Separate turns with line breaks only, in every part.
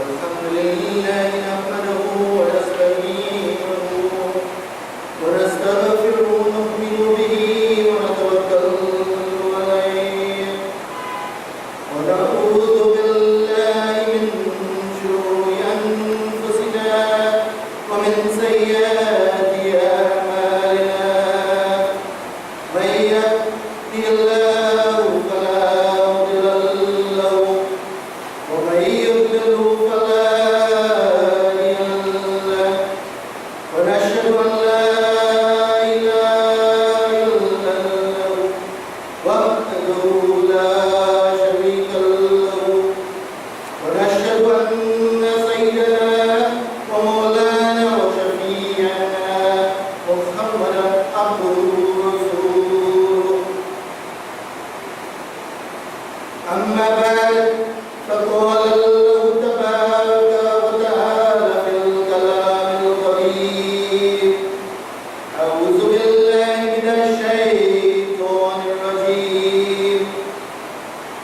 الحمد لله نحمده ونستعينه ونستغفره ونؤمن به ونتوكل عليه ونعوذ بالله من شرور أنفسنا ومن سيئات أعمالنا من يهده الله فلا مضل له ومن يضلل فلا هادي له ونشهد أن لا إله إلا الله وحده لا شريك له ونشهد أن سيدنا ومولانا وشفيعنا محمدا عبده ورسوله أما بعد فقال الله تبارك وتعالى في الكلام القديم أعوذ بالله من الشيطان الرجيم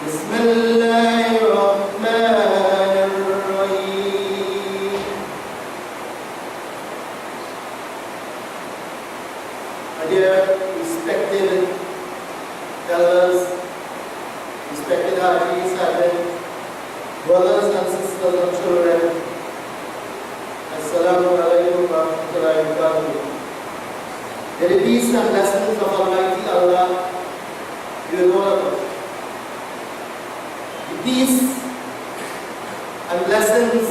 بسم الله الرحمن الرحيم Dear respected elders, respected Haji, brothers and sisters and children, Assalamu alaikum wa rahmatullahi wa barakatuh. May the peace and blessings of Almighty Allah be with all of us. The peace and blessings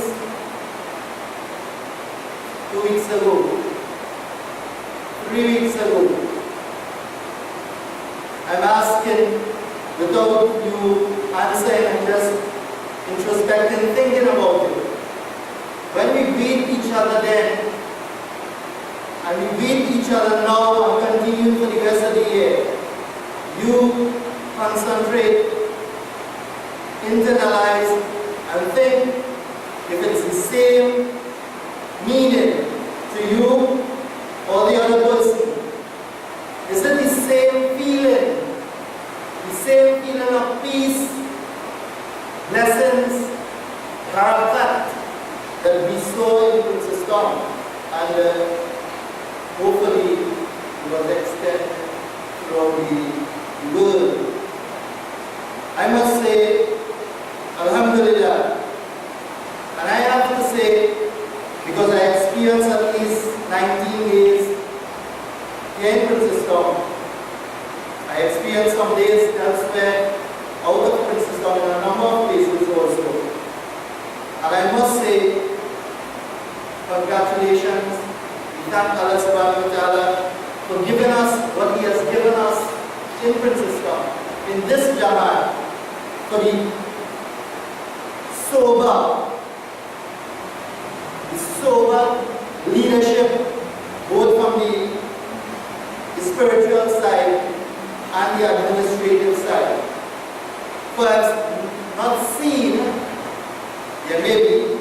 2 weeks ago, 3 weeks ago, I'm asking without you answering and just introspecting, thinking about it. When we greet each other then, and we greet each other now and continue for the rest of the year, you concentrate, internalize, and think if it's the same meaning to you or the other person. Is it the same feeling? The same feeling of peace, blessings, barakat that we saw in Princess Tom, and hopefully it was extended throughout the world. I must say, Alhamdulillah, and I have to say, because I experienced at least 19 days here in Princess Tom. I experienced some days elsewhere out of Princess Tom in a number of places also. And I must say, congratulations. We thank Allah subhanahu wa ta'ala for giving us what He has given us in Princess Tom, in this Jamaat, for the sober leadership, both from the spiritual side and the administrative side. For I've not seen, there may be,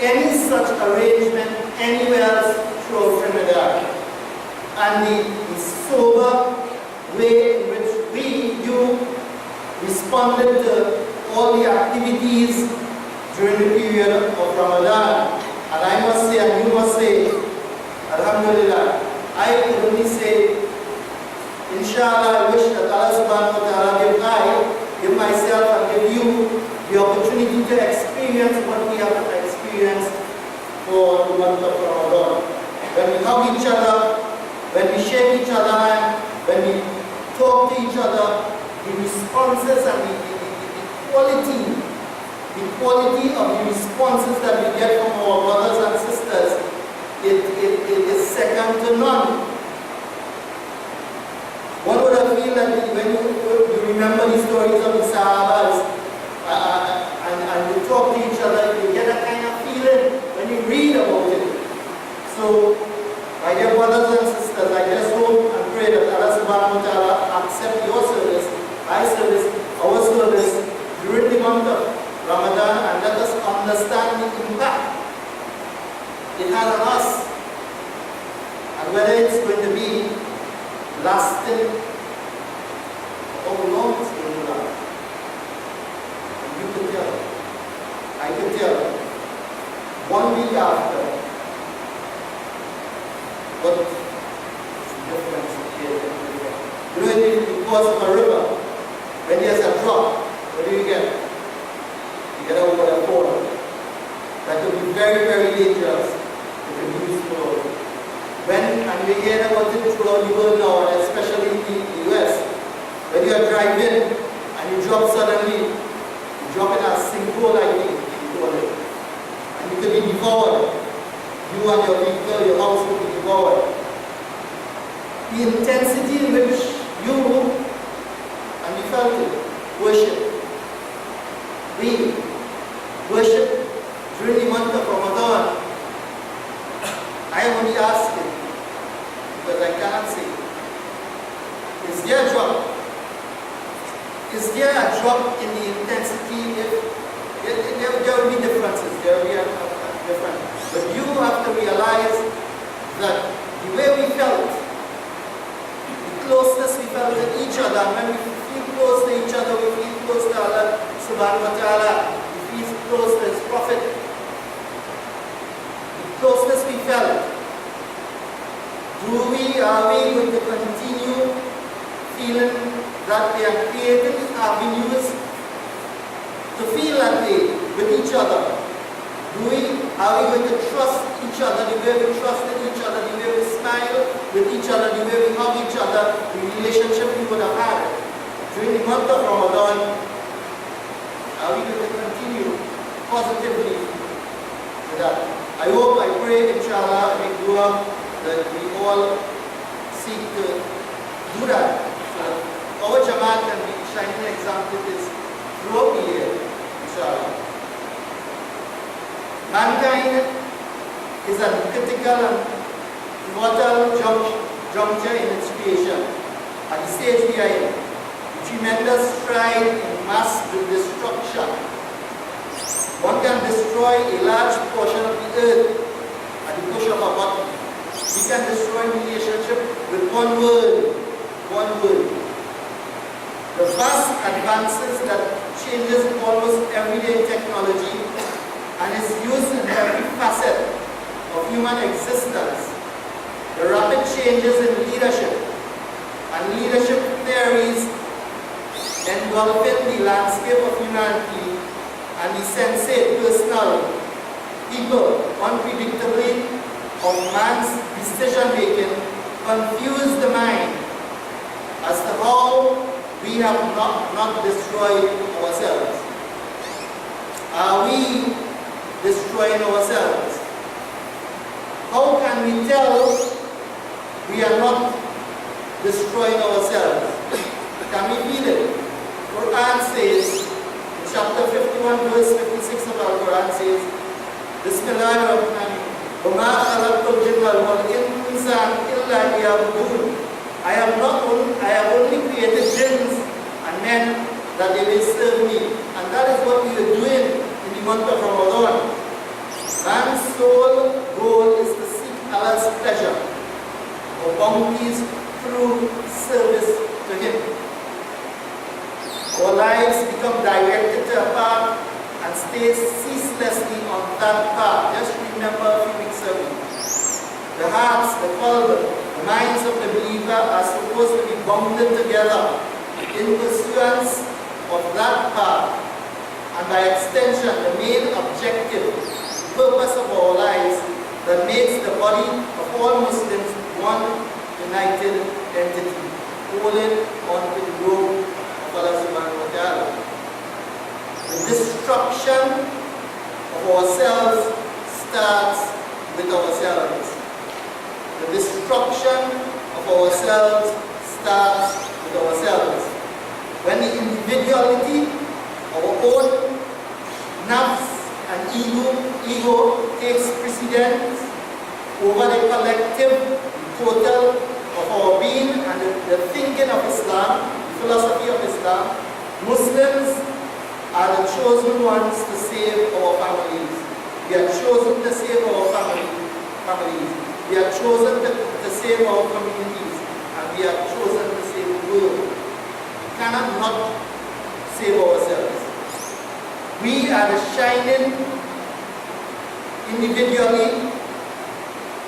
any such arrangement anywhere else throughout Trinidad. And the sober way in which you responded to all the activities during the period of Ramadan. And I must say, and you must say, Alhamdulillah, I could only say, Inshallah, I wish that Allah subhanahu wa ta'ala give myself and give you the opportunity to experience what we have experienced for the month of Ramadan. When we hug each other, when we shake each other hand, when we talk to each other, the responses and the quality of the responses that we get from our brothers and sisters, it is second to none. One would have feel that when you remember the stories of the Sahabas and you talk to each other, you get a kind of feeling when you read about it. So, my dear brothers and sisters, I just hope and pray that Allah subhanahu wa ta'ala accept your service, my service, our service during the month of Ramadan, and let us understand the impact it has on us, and whether it's going to be lasting or long it's going to last. And you can tell. 1 week after, what difference it is? You know, in the course of a river, when there's a drop, what do you get? You get a water fall. That could be very, very dangerous if you use flow. And we hear about it throughout the world now, and especially in the US, when you are driving and you drop suddenly, you drop in a sinkhole, I think, you call it. And you could be devoured. You and your vehicle, your house will be devoured. The intensity in which you, and we felt it, worship. We worship during the month of Ramadan. I am only asking, because I cannot say, is there a drop? Is there a drop in the intensity? There will be differences, there will be a difference. But you have to realize that the way we felt, the closeness we felt to each other, when we feel close to each other, we feel close to Allah subhanahu wa ta'ala, we feel close to His Prophet. The closeness we felt, are we going to continue feeling that we are creating avenues to feel that way with each other? Are we going to trust each other the way we trusted each other, the way we smile with each other, the way we hug each other, the relationship we would have had during the month of Ramadan? Are we going to continue positively with that? I hope, I pray, inshallah, I make dua that we all seek to do that. So our Jamaat can be shining example this throughout the year, inshallah. Mankind is at a critical and pivotal juncture in its creation. At the stage we are in, a tremendous stride in mass destruction. One can destroy a large portion of the earth at the push of a button. We can destroy relationship with one word. One word. The vast advances that changes almost everyday technology and is used in every facet of human existence. The rapid changes in leadership and leadership theories engulfing the landscape of humanity and the sensate personal people unpredictably of man's decision-making confuse the mind as to how we have not destroyed ourselves. Are we destroying ourselves? How can we tell we are not destroying ourselves? Can we feel it? Quran says, in chapter 51, verse 56 of our Quran says, Bismillahirrahmanirrahim. وَمَا خَلَقْتُ الْجِنَّ وَالْإِنسَ إِلَّا لِيَعْبُدُونِ I have only created jinns and men that they may serve me. And that is what we are doing in the month of Ramadan. Man's sole goal is to seek Allah's pleasure or bounties through service to Him. Our lives become directed to a path and stay ceaselessly on that path. Just remember a few weeks ago. The hearts, the qalb, the minds of the believer are supposed to be bounded together in pursuance of that path. And by extension, the main objective, the purpose of our lives that makes the body of all Muslims one united entity, holding on to the rope of Allah subhanahu wa ta'ala. The destruction of ourselves starts with ourselves. The destruction of ourselves starts with ourselves. When the individuality, our own nafs and ego takes precedence over the collective, total of our being and the thinking of Islam, the philosophy of Islam, Muslims are the chosen ones to save our families. We are chosen to save our families. We are chosen to save our communities. And we are chosen to save the world. We cannot not save ourselves. We are the shining individually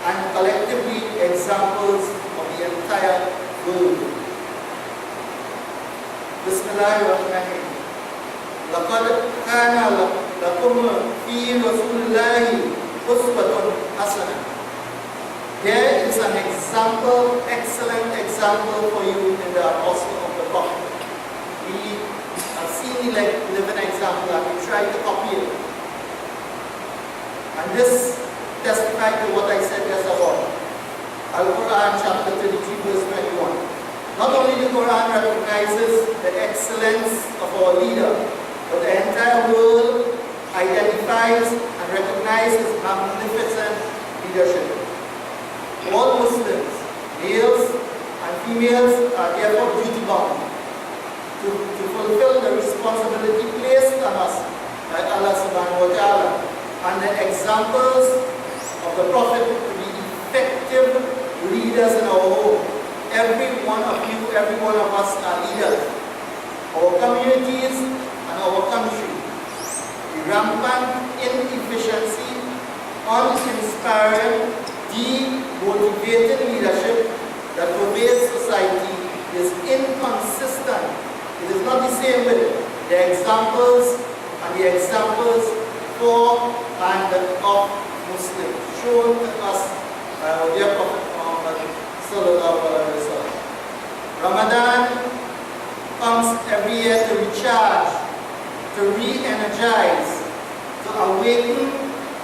and collectively examples of the entire world. Bismillahirrahmanirrahim. لَقَدْ كَانَ لَكُمْ فِي رَسُولِ اللَّهِ أُسْوَةٌ حَسَنَةٌ. There is an example, excellent example for you in the Mosque of the Prophet. We have seen the living example and we try to copy it. And this testifies to what I said just about. Al-Quran chapter 33 verse 21. Not only the Quran recognizes the excellence of our leader, but the entire world identifies and recognizes magnificent leadership. All Muslims, males and females, are therefore duty bound to fulfill the responsibility placed on us by Allah subhanahu wa ta'ala, and the examples of the Prophet to be effective leaders in our home. Every one of you, every one of us are leaders. Our communities and our country. The rampant inefficiency, uninspiring, demotivated leadership that pervades society is inconsistent. It is not the same with the examples and the examples for and of Muslims shown to us by our dear Prophet Muhammad sallallahu alaihi wasallam. Ramadan comes every year to recharge, to re-energize, to awaken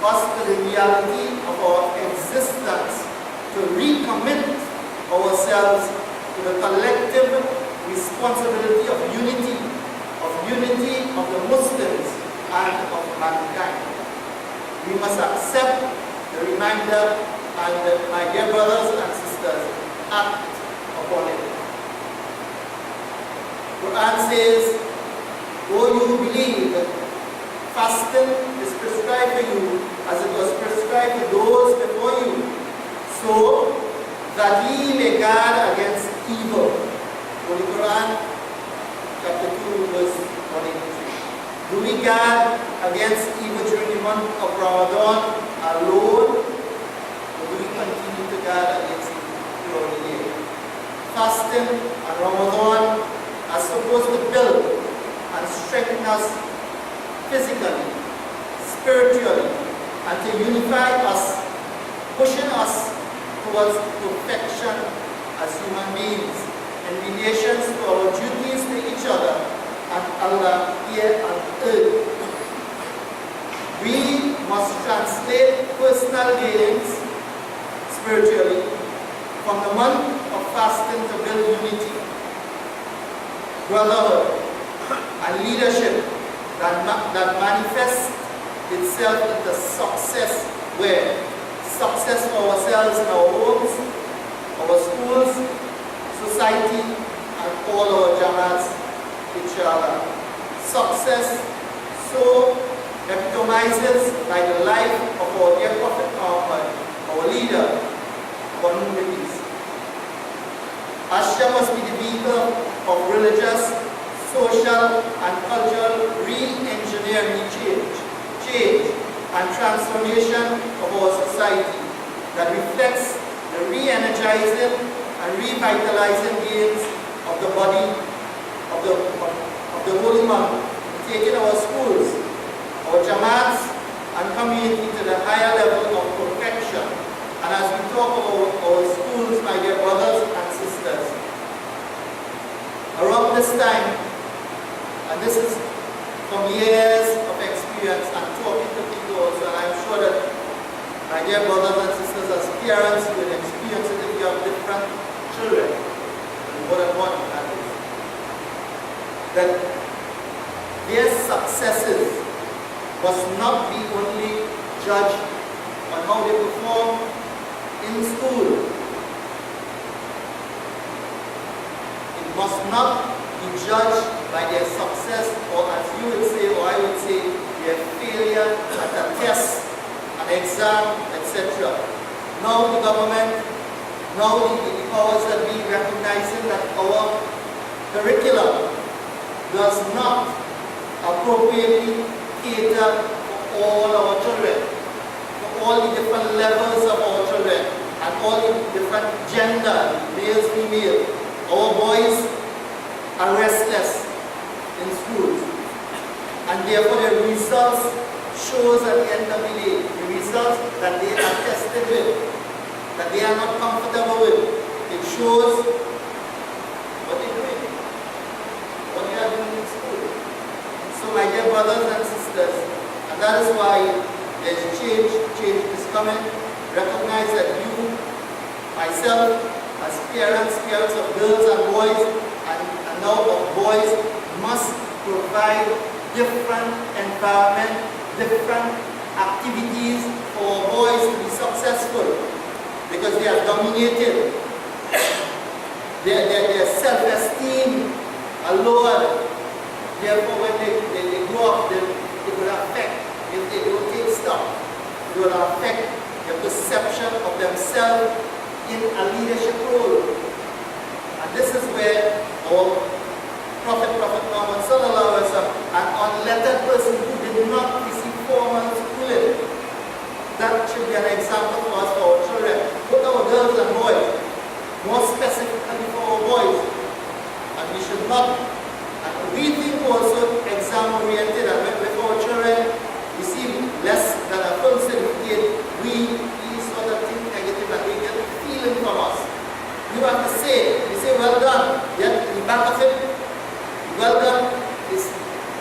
us to the reality of our existence, to recommit ourselves to the collective responsibility of unity of the Muslims and of mankind. We must accept the reminder and my dear brothers and sisters, act upon it. Quran says, "O you believe, fasting is prescribed for you as it was prescribed for those before you, so that ye may guard against evil." Holy Quran, chapter 2, verse 183. Do we guard against evil during the month of Ramadan alone, or do we continue to guard against evil throughout the year? Fasting and Ramadan are supposed to build and strengthen us physically, spiritually, and to unify us, pushing us towards perfection as human beings in relation to our duties to each other and Allah here on earth. We must translate personal gains spiritually from the month of fasting to build unity, brotherhood, and leadership that manifests itself into success, where success for ourselves in our homes, our schools, society, and all our jamaats, inshallah. Success so epitomizes by the life of our dear Prophet Muhammad, our leader, our communities. ASJA must be the vehicle of religious, social, and cultural re-engineering change and transformation of our society that reflects the re-energizing and revitalizing gains of the body of the holy month, taking our schools, our jamaats, and community to the higher level of perfection. And as we talk about our schools, my dear brothers and sisters, around this time, and this is from years of experience and talking to people also, and I'm sure that my dear brothers and sisters, as parents, you will experience it if you have different children, more than one, that is, that their successes must not be only judged on how they perform in school. It must not be judged by their success, or as you would say, or I would say, their failure at a test, an exam, etc. Now the government, now the powers that be recognizing that our curriculum does not appropriately cater for all our children, for all the different levels of our children and all the different gender, males, female. Our boys are restless in schools, and therefore the results shows at the end of the day, the results that they are tested with, that they are not comfortable with. It shows what they're doing, what they are doing in school. So my dear brothers and sisters, and that is why there's change is coming. Recognize that you, myself, as parents of girls and boys, and now of boys, must provide different environment, different activities for our boys to be successful, because they are dominated. Their self-esteem are lowered. Therefore, when they grow up, it will affect, if they don't take stock, it will affect the perception of themselves in a leadership role. And this is where our Prophet Muhammad sallallahu alaihi wasallam, an unlettered person who did not receive formal schooling, that should be an example for us, for our children, both our girls and boys, more specifically for our boys. And we should not, and we think also exam oriented, and when our children receive less than a full certificate, we sort of think negative and we get a feeling from us. You have to say, we say well done, yet in the back of it, well done is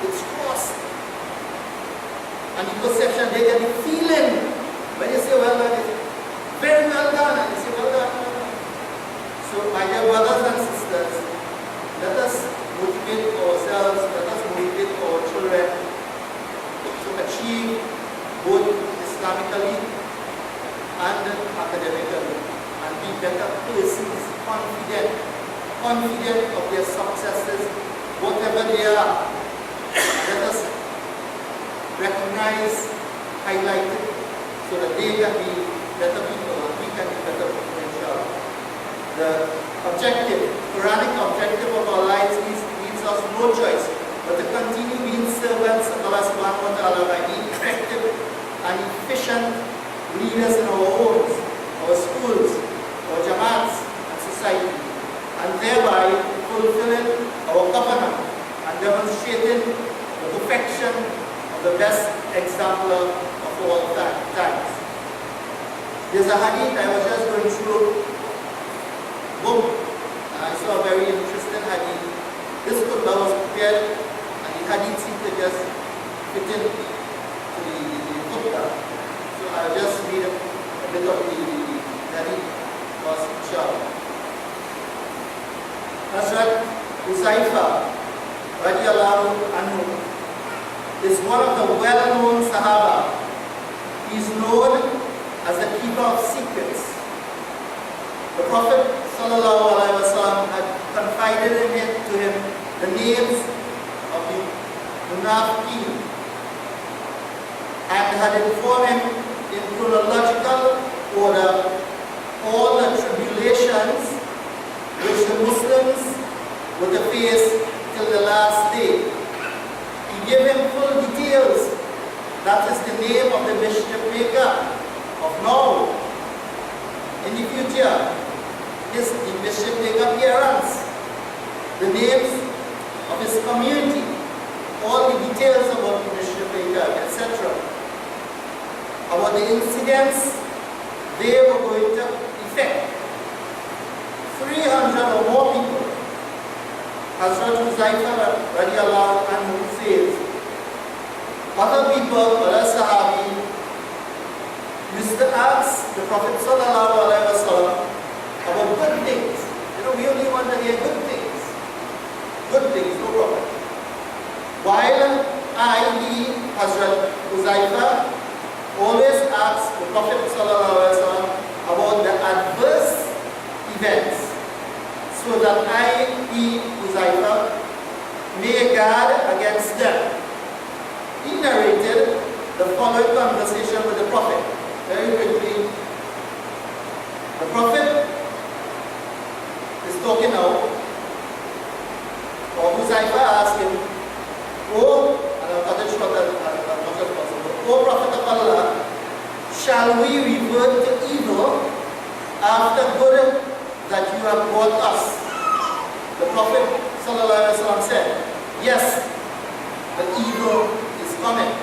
it's cross. And the perception, they get the feeling when you say well done, it's very well done, and you say well done, well done. So my dear brothers and sisters, let us motivate ourselves, let us motivate our children to achieve both Islamically and academically, and be better persons, confident of their successes, whatever they are. Let us recognize, highlight it, so that they can be better people, and we can be better people, inshallah. The objective, Quranic objective of our lives leaves us no choice but to continue being servants of Allah subhanahu wa ta'ala by being effective and efficient leaders in our homes, our schools, our jamaats, and society, and thereby fulfilling our covenant and demonstrating the perfection of the best exemplar of all times. There's a hadith I was just going through a book, and I saw a very interesting hadith. This khutba was prepared, and the hadith seemed to just fit in to the khutba. So I'll just read a bit of the hadith for us, inshallah. Hazrat Uzaifa radiallahu anhu is one of the well-known Sahaba. He is known as the keeper of secrets. The Prophet sallallahu alaihi wasallam had confided to him the names of the Munafiqeen and had informed him in chronological order all the tribulations which the Muslims were to face till the last day. He gave him full details. That is the name of the mischief maker of now. In the future, his mischief maker parents, the names of his community, all the details about the mischief maker, etc. About the incidents they were going to effect. 300 or more people. Hazrat Uzaifa radiallahu anhu says, other people, other Sahabi, used to ask the Prophet sallallahu alaihi wasallam about good things. We only want to hear good things. Good things, no problem. While I, Hazrat Uzaifa, always ask the Prophet sallallahu alaihi wasallam about the adverse events, so that I, Uzaifa, may guard against them. He narrated the following conversation with the Prophet. Very quickly, the Prophet is talking now, or Uzaifa asked him, and I'll cut it short as much as possible, O Prophet of Allah, shall shall we revert to evil after good that you have brought us? The Prophet ﷺ said, yes, the evil is coming.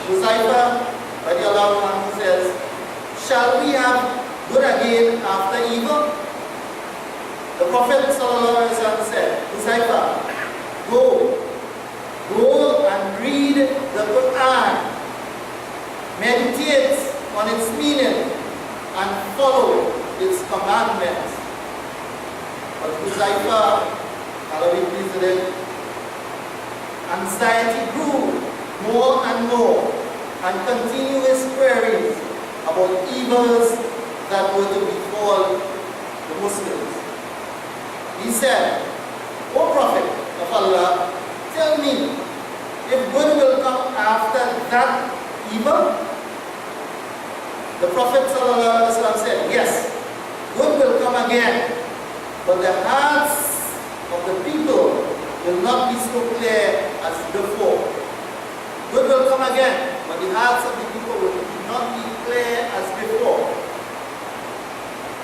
Huzaifa radiallahu anhu says, shall we have good again after evil? The Prophet ﷺ said, Huzaifa, go and read the Quran, meditate on its meaning, and follow its commandments. But Huzaifa, Allah be pleased with him, anxiety grew more and more, and continuous queries about evils that were to befall the Muslims. He said, O Prophet of Allah, tell me if good will come after that evil? The Prophet ﷺ said, yes, good will come again, but the hearts of the people will not be so clear as before. Good will come again, but the hearts of the people will not be clear as before.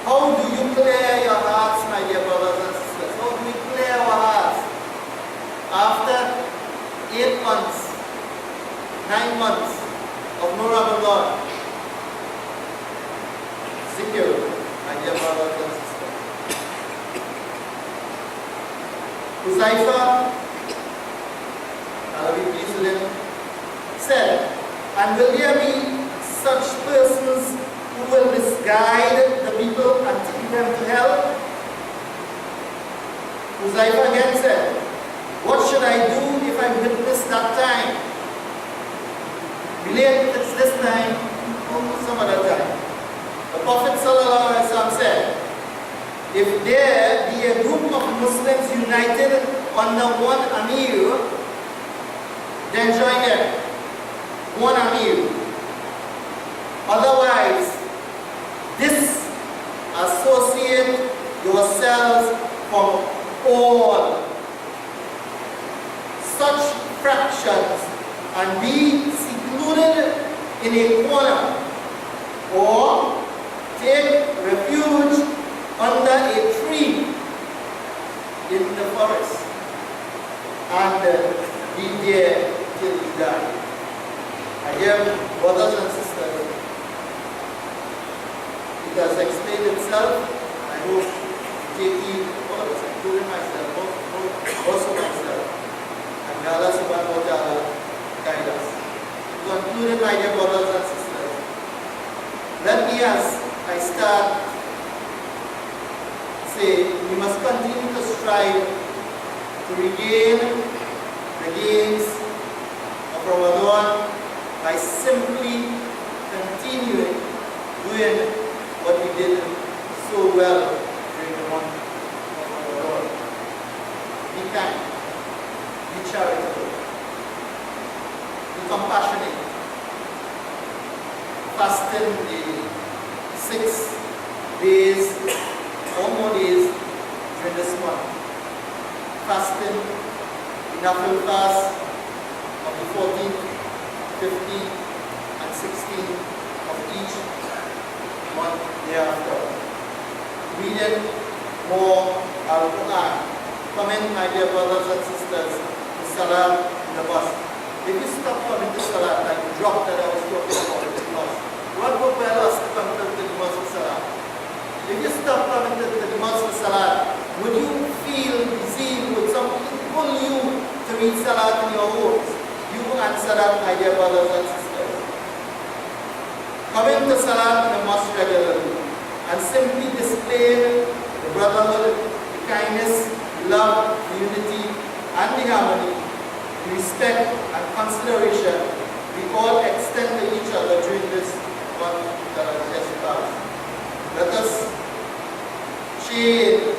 How do you clear your hearts, my dear brothers and sisters? How do we clear our hearts? After 8 months, 9 months of no Ramadan, zikr, my dear brothers and sisters. Huzaifa, Allah be pleased with him, said, and will there be such persons who will misguide the people and take them to hell? Huzaifa again said, what should I do if I witness that time? Relate if it's this time or some other time. The Prophet ﷺ said, if there be a group of Muslims united under one Amir, then join them. One Amir. Otherwise, disassociate yourselves from all such fractions and be secluded in a corner, or take refuge under a tree in the forest and be there till you die. My dear brothers and sisters, it has explained itself. I hope you take heed, all of us, including myself, also myself. And may Allah subhanahu wa ta'ala guide us. To conclude, my dear brothers and sisters, let me, as I start, say we must continue to strive to regain the gains of Ramadan by simply continuing doing what we did so well during the month of Ramadan. Be kind, be charitable, be compassionate. Fasting the 6 days or more days during this month. Fasting, enough fast of the 14th, 15th, and 16th of each month thereafter. Reading more Al-Quran. Comment, my dear brothers and sisters, to Salah in the mosque. If you stop coming to Salah, like the drop that I was talking about in the mosque, what would well us to come to the mosque for Salah? If you stop coming to the mosque for Salah, would you feel zeal? Would something pull you to read Salah in your homes? You answer that, my dear brothers and sisters. Coming to Salah in the mosque regularly and simply displaying the brotherhood, the kindness, the love, the unity, and the harmony, the respect and consideration we all extend to each other during this month that has just passed. Let us shade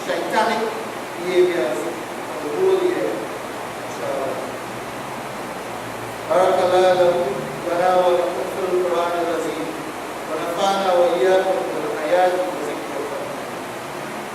shaitanic behaviors for the whole year. Inshallah. Barakallah lana wa lakum fil Qur'an al-Azim wa nafa'ana wa iyyakum bil ayati